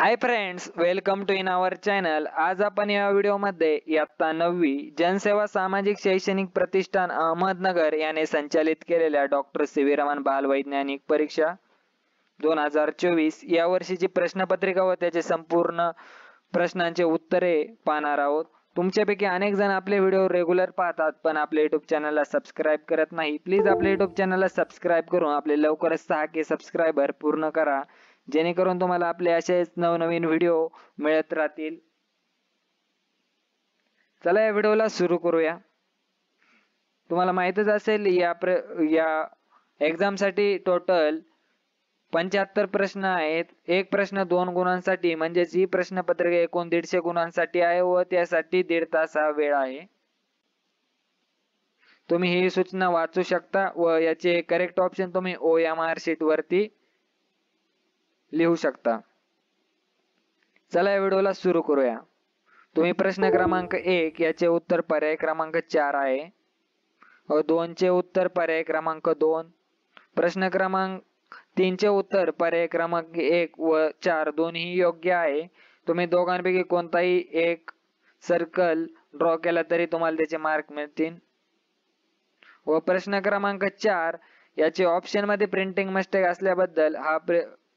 High friends, welcome to in our channel. आज आपण या व्हिडिओमध्ये इयत्ता 9वी जनसेवा सामाजिक शैक्षणिक प्रतिष्ठान अहमदनगर याने संचालित केलेल्या डॉक्टर सी.व्ही. रमण बाल वैज्ञानिक परीक्षा 2024 या वर्षीची प्रश्नपत्रिका व त्याचे संपूर्ण प्रश्नांचे उत्तरे पाहणार आहोत. तुमच्यापैकी अनेक जण आपले व्हिडिओ रेग्युलर पाहतात पण आपल्या युट्यूब चॅनलला सबस्क्राईब करत नाही. प्लीज आपल्या युट्यूब चॅनलला सबस्क्राईब करून आपले लवकरच 6K सबस्क्रायबर पूर्ण करा, जेणेकरून तुम्हाला आपले असेच नवनवीन व्हिडिओ मिळत राहतील. चला या व्हिडिओला सुरू करूया. तुम्हाला माहितच असेल या एक्झाम साठी टोटल 75 प्रश्न आहेत. एक प्रश्न 2 गुणांसाठी, म्हणजेच ही प्रश्नपत्रिका एकूण 150 गुणांसाठी आहे व त्यासाठी 1.5 तास हा वेळ आहे. तुम्ही ही सूचना वाचू शकता व याचे करेक्ट ऑप्शन तुम्ही OMR शीट वरती लिहू शकता. चला या व्हिडिओला सुरू करूया. तुम्ही प्रश्न क्रमांक 1 याचे उत्तर पर्याय क्रमांक 4 आहे व 2 चे उत्तर पर्याय क्रमांक 2. प्रश्न क्रमांक 3 चे उत्तर पर्याय क्रमांक 1 व 4 दोन्ही योग्य आहे. तुम्ही दोघांपैकी कोणताही एक सर्कल ड्रॉ केला तरी तुम्हाला त्याचे मार्क मिळतील. व प्रश्न क्रमांक 4 याचे ऑप्शन मध्ये प्रिंटिंग मिस्टेक असल्याबद्दल हा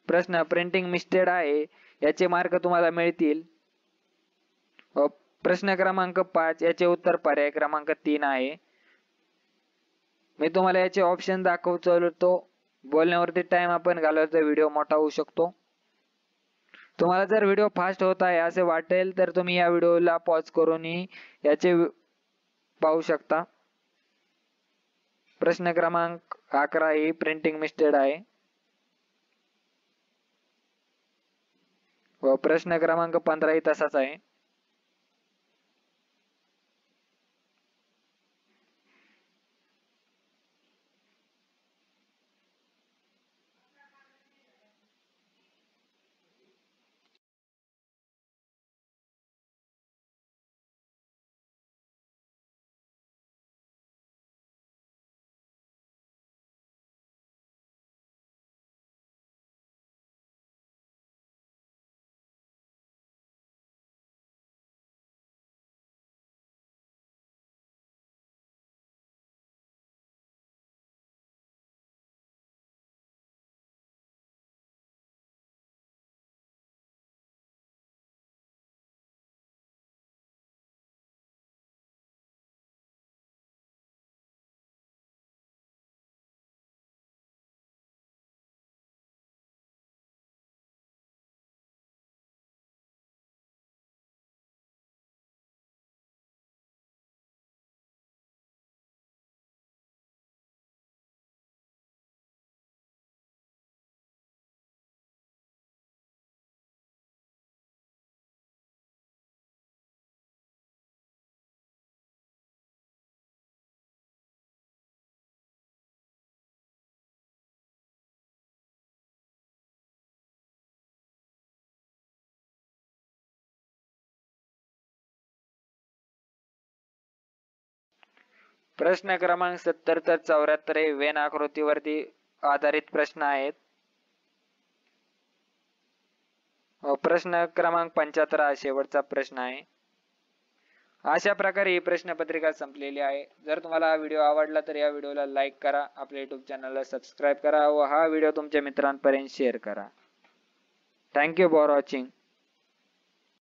प्रश्न प्रिंटिंग मिस्टेक आहे, याचे मार्क तुम्हाला मिळतील. व प्रश्न क्रमांक 5 याचे उत्तर पर्याय क्रमांक 3 आहे. मी तुम्हाला याचे ऑप्शन दाखवतो. बोलण्यावरती टाइम आपण घालवला तर व्हिडिओ मोठा होऊ शकतो. तुम्हाला जर व्हिडिओ फास्ट होत आहे असे वाटेल तर तुम्ही या व्हिडिओला पॉज करूनही याचे पाहू शकता. प्रश्न क्रमांक 11 ही प्रिंटिंग मिस्टेक आहे व प्रश्न क्रमांक 15 ही तसाच आहे. प्रश्न क्रमांक 70 तर 74 हे वेन आकृतीवरती आधारित प्रश्न आहेत. प्रश्न क्रमांक 75 हा शेवटचा प्रश्न आहे. अशा प्रकारे ही प्रश्नपत्रिका संपलेली आहे. जर तुम्हाला हा व्हिडिओ आवडला तर या व्हिडिओला लाईक करा, आपल्या युट्यूब चॅनलला सबस्क्राईब करा व हा व्हिडिओ तुमच्या मित्रांपर्यंत शेअर करा. Thank you for watching.